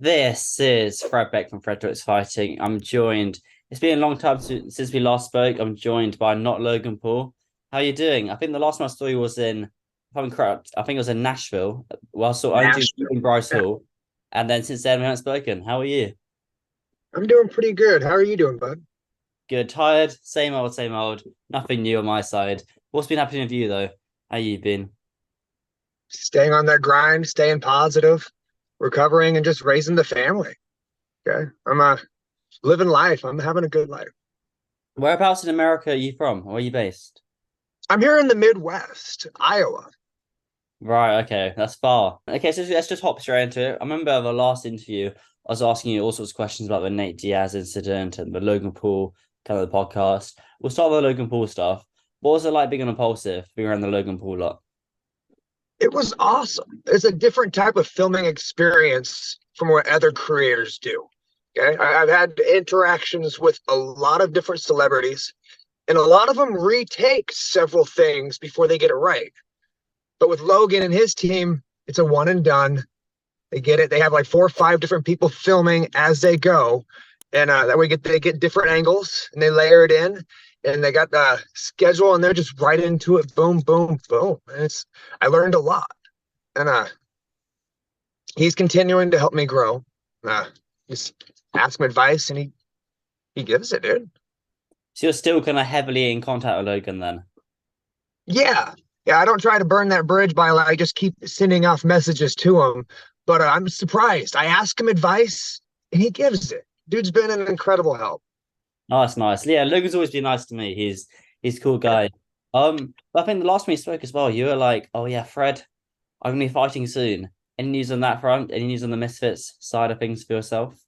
This is Fred Beck from Fred Beck's Fighting. I'm joined. It's been a long time since we last spoke. I'm joined by not Logan Paul. How are you doing? I think the last time I saw you was in, if I'm correct, I think it was in Nashville. Well, so I interviewed you Nashville. in Bryce Yeah, Hall, and then since then we haven't spoken. How are you? I'm doing pretty good. How are you doing, bud? Good. Tired? Same old, same old. Nothing new on my side. What's been happening with you though? How you been? Staying on that grind, staying positive, recovering, and just raising the family. Okay. I'm living life. I'm having a good life. Whereabouts in America are you from? Where are you based? I'm here in the Midwest, Iowa. Right, okay, that's far. Okay, so let's just hop straight into it. I remember the last interview, I was asking you all sorts of questions about the Nate Diaz incident and the Logan Paul kind of the podcast. We'll start with the Logan Paul stuff. What was it like being on Impulsive, being around the Logan Paul lot? It was awesome. It's a different type of filming experience from what other creators do. Okay. I've had interactions with a lot of different celebrities, and a lot of them retake several things before they get it right. But with Logan and his team, it's a one and done. They get it. They have like 4 or 5 different people filming as they go, and that way they get different angles and they layer it in, and they got the schedule and they're just right into it. Boom, boom, boom. And it's I learned a lot, and he's continuing to help me grow. Uh, just ask him advice, and he gives it, dude. So you're still kind of heavily in contact with Logan then? Yeah, yeah. I don't try to burn that bridge by like just keep sending off messages to him, but I'm surprised. I ask him advice, and he gives it. Dude's been an incredible help. Nice, nice. Yeah, Logan's always been nice to me. He's a cool guy. But I think the last time we spoke as well, you were like, "Oh yeah, Fred, I'm gonna be fighting soon." Any news on that front? Any news on the Misfits side of things for yourself?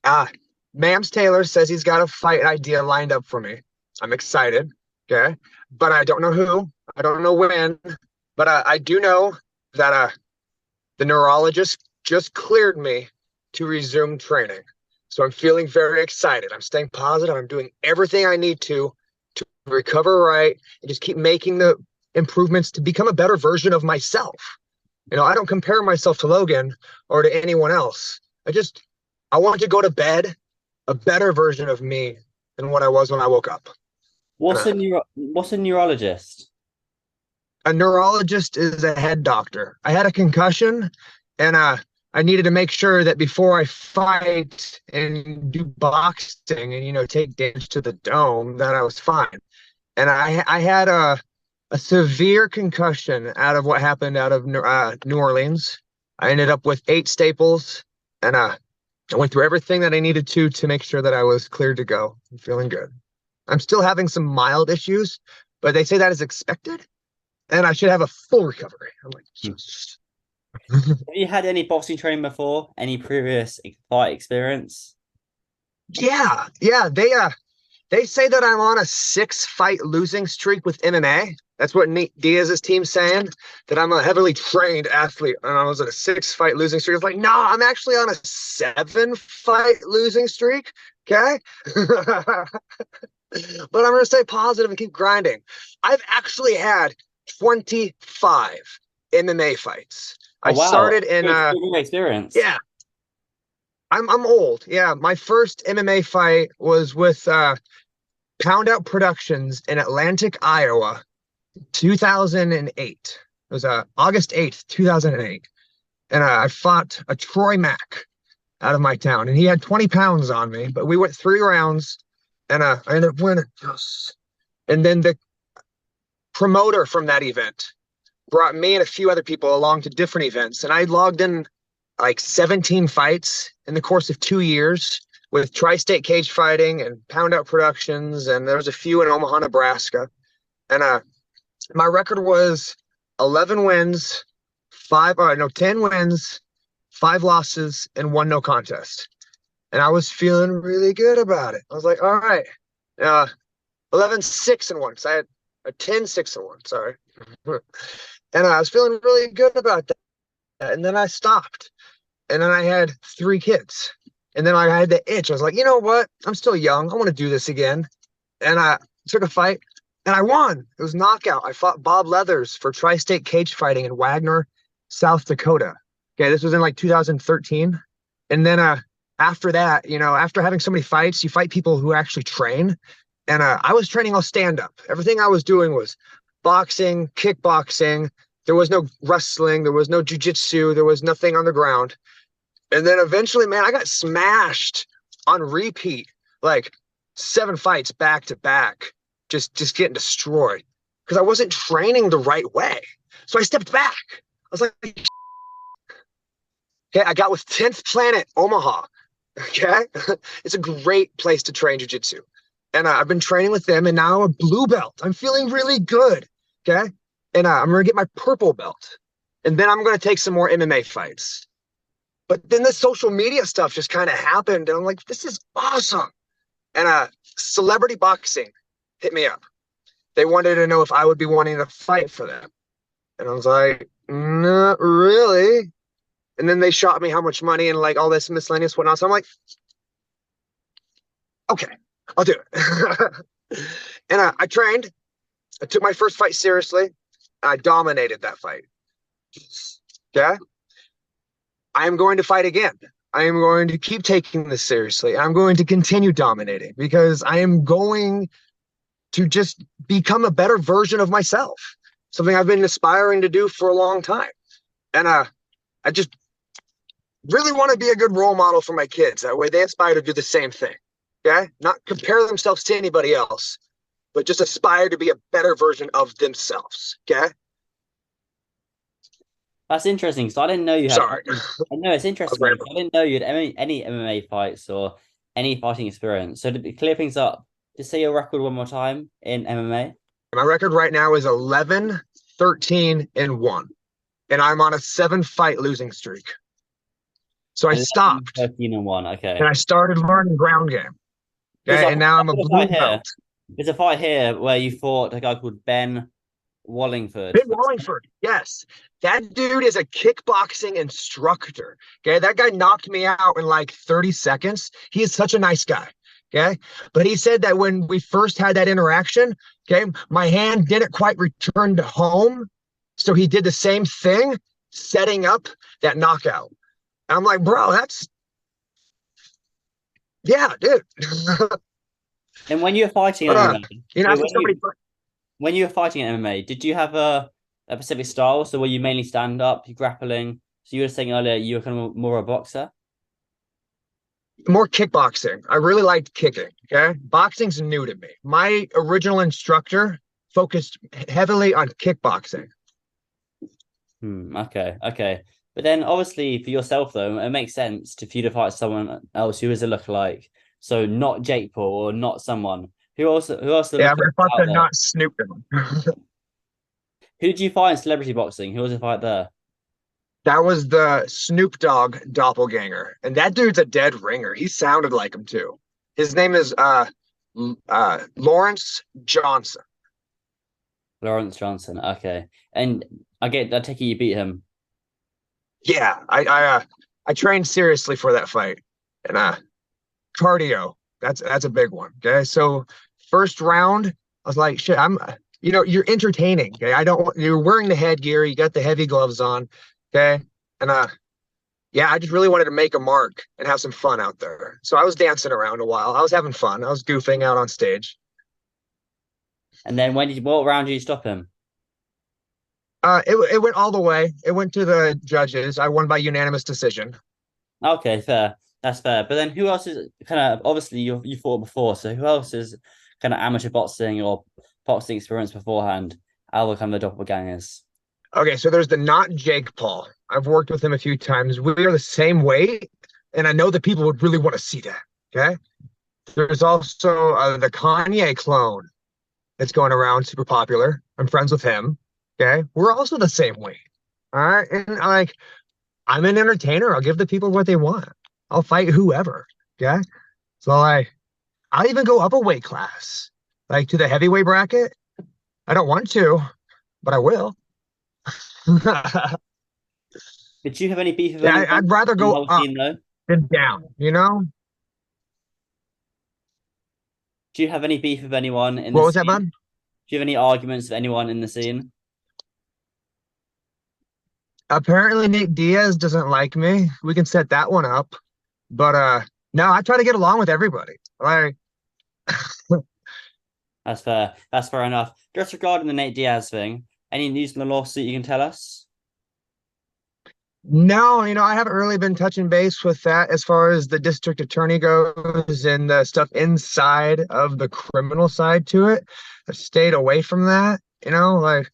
Ah, Mams Taylor says he's got a fight idea lined up for me. I'm excited. Okay. But I don't know who. I don't know when. But I do know that the neurologist just cleared me to resume training. So I'm feeling very excited. I'm staying positive. I'm doing everything I need to recover right and just keep making the improvements to become a better version of myself. I don't compare myself to Logan or to anyone else. I want to go to bed a better version of me than what I was when I woke up. And What's a neurologist? a neurologist is a head doctor. I had a concussion, and I needed to make sure that before I fight and do boxing and take damage to the dome, that I was fine. And I had a severe concussion out of what happened out of New Orleans. I ended up with 8 staples, and I went through everything that I needed to make sure that I was cleared to go. I'm feeling good. I'm still having some mild issues, but they say that is expected, and I should have a full recovery. I'm like, Hmm. yes. Have you had any boxing training before? Any previous fight experience? Yeah, yeah. They say that I'm on a 6 fight losing streak with MMA. That's what Nate Diaz's team's saying, that I'm a heavily trained athlete and I was at a 6 fight losing streak. It's like, no, I'm actually on a 7 fight losing streak. Okay. But I'm going to stay positive and keep grinding. I've actually had 25 MMA fights. Oh I wow, started in, good experience. yeah, I'm old. Yeah. My first MMA fight was with Pound Out Productions in Atlantic, Iowa, 2008. It was August 8th, 2008. And I fought a Troy Mack out of my town. And he had 20 pounds on me, but we went 3 rounds, and I ended up winning. Yes. And then the promoter from that event brought me and a few other people along to different events. And I logged in like 17 fights in the course of 2 years with Tri-State Cage Fighting and Pound Out Productions. And there was a few in Omaha, Nebraska. And my record was 11 wins, 10 wins, 5 losses, and 1 no contest. And I was feeling really good about it. I was like, all right, uh, 11, 6-1. Because I had a 10, 6-1. Sorry. And I was feeling really good about that. And then I stopped. And then I had 3 kids. And then I had the itch. I was like, you know what? I'm still young. I want to do this again. And I took a fight and I won. It was knockout. I fought Bob Leathers for Tri-State Cage Fighting in Wagner, South Dakota. Okay, this was in like 2013. And then after that, after having so many fights, you fight people who actually train. And I was training all stand up. Everything I was doing was boxing, kickboxing. There was no wrestling, there was no jujitsu, there was nothing on the ground. And then eventually, man, I got smashed on repeat, like 7 fights back to back, just getting destroyed because I wasn't training the right way. So I stepped back. I was like, okay, I got with 10th Planet Omaha. Okay, it's a great place to train jujitsu, and I've been training with them, and now I'm a blue belt. I'm feeling really good. Okay, and I'm gonna get my purple belt, and then I'm gonna take some more MMA fights. But then the social media stuff just kind of happened, and I'm like, this is awesome. And celebrity boxing hit me up. They wanted to know if I would be wanting to fight for them, and I was like, not really. And then they shot me how much money and like all this miscellaneous whatnot. So I'm like, okay, I'll do it. And I trained. I took my first fight seriously. I dominated that fight. Okay. I am going to fight again. I am going to keep taking this seriously. I'm going to continue dominating because I am going to just become a better version of myself. Something I've been aspiring to do for a long time. And I just really want to be a good role model for my kids. That way they aspire to do the same thing. Okay? Not compare themselves to anybody else, but just aspire to be a better version of themselves. Okay? That's interesting. So I didn't know you had. Sorry. I know it's interesting. I didn't know you had any MMA fights or any fighting experience. So to clear things up, just say your record one more time in MMA. My record right now is 11, 13, and 1. And I'm on a 7-fight losing streak. So I 11, stopped. 13 and 1. Okay. And I started learning ground game. Okay. And now I'm a blue belt. There's a fight here where you fought a guy called Ben Wallingford. Ben Wallingford, yes. That dude is a kickboxing instructor. Okay. That guy knocked me out in like 30 seconds. He is such a nice guy. Okay. But he said that when we first had that interaction, okay, my hand didn't quite return to home. So he did the same thing, setting up that knockout. I'm like, bro, yeah, dude. And when you were fighting I think when you were fighting in MMA, did you have a specific style? So were you mainly stand up, you grappling? So you were saying earlier you were kind of more a boxer? More kickboxing. I really liked kicking. Okay. Boxing's new to me. My original instructor focused heavily on kickboxing. Okay, okay. But then obviously for yourself though, it makes sense for you to fight someone else who is a lookalike. So not Jake Paul or not someone who else Yeah, I thought they're not Snoop Dogg. Who did you fight in celebrity boxing? Who was the fight there? That was the Snoop Dogg doppelganger. And that dude's a dead ringer. He sounded like him too. His name is Lawrence Johnson. Lawrence Johnson. Okay. And I take it you beat him. Yeah, I trained seriously for that fight. And cardio, that's a big one. Okay. So first round, I was like, shit, you're entertaining. Okay. You're wearing the headgear, you got the heavy gloves on. Okay. And yeah, I just really wanted to make a mark and have some fun out there. So I was dancing around a while. I was having fun. I was goofing out on stage. And then what round did you stop him? It went all the way. It went to the judges. I won by unanimous decision. Okay, fair. That's fair. But then who else is kind of obviously you fought before, so who else is kind of amateur boxing or boxing experience beforehand? Our kind of the doppelgangers. Okay, so there's the not Jake Paul. I've worked with him a few times. We are the same weight, and I know that people would really want to see that. Okay. There's also the Kanye clone that's going around, super popular. I'm friends with him. Okay. We're also the same weight. All right. And I'm an entertainer. I'll give the people what they want. I'll fight whoever. Okay. So I'll even go up a weight class, like to the heavyweight bracket. I don't want to, but I will. Did you have any beef with Yeah, anyone I'd rather in go the whole up scene, though? than down, you know? Do you have any beef with anyone in the What was that, scene? bud? Do you have any arguments with anyone in the scene? Apparently Nate Diaz doesn't like me. We can set that one up. But no, I try to get along with everybody. Like, That's fair. That's fair enough. Just regarding the Nate Diaz thing, any news on the lawsuit you can tell us? no, I haven't really been touching base with that as far as the district attorney goes and the stuff inside of the criminal side to it. I've stayed away from that, like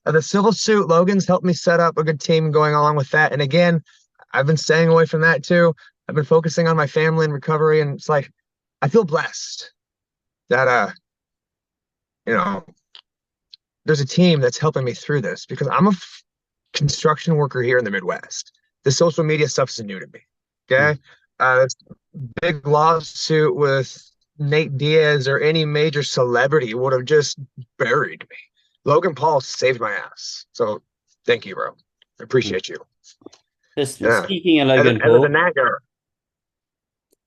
the civil suit. Logan's helped me set up a good team going along with that. And again, I've been staying away from that too. I've been focusing on my family and recovery, and it's like I feel blessed that you know, there's a team that's helping me through this because I'm a construction worker here in the Midwest. The social media stuff's new to me. Mm. Okay. This big lawsuit with Nate Diaz or any major celebrity would have just buried me. Logan Paul saved my ass. So thank you, bro. I Mm. appreciate you. Just Yeah. speaking of Other, Logan other than Paul, that, guy.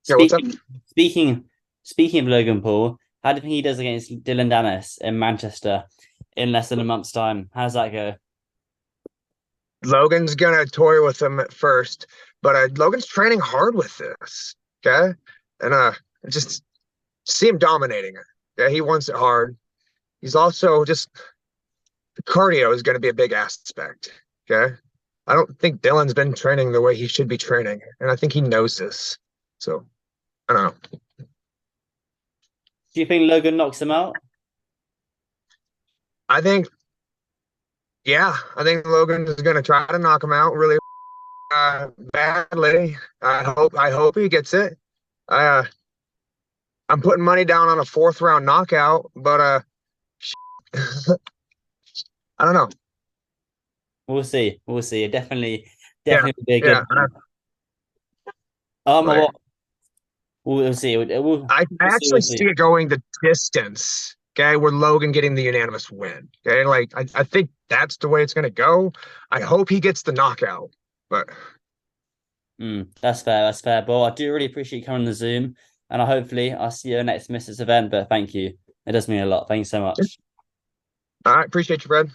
Yeah, what's up? speaking speaking speaking of Logan Paul, how do you think he does against Dillon Danis in Manchester in less than a month's time? How does that go? Logan's gonna toy with him at first, but Logan's training hard with this. Okay. And just see him dominating it. Yeah, he wants it hard. He's also just the cardio is going to be a big aspect. Okay. I don't think Dillon's been training the way he should be training, and I think he knows this. So I don't know. Do you think Logan knocks him out? I think, yeah, I think Logan is going to try to knock him out really badly. I hope he gets it. Uh, I'm putting money down on a fourth round knockout, but I don't know. We'll see. We'll see. It definitely, Yeah, definitely be a yeah. good one. Like, What we'll see. I We'll see. actually We'll see see. it going the distance. Okay, where Logan getting the unanimous win. Okay, like I think that's the way it's gonna go. I hope he gets the knockout, but That's fair. That's fair. But I do really appreciate you coming on the Zoom, and hopefully I'll see you at next Mrs. event. But thank you. It does mean a lot. Thank you so much. I appreciate you, Fred.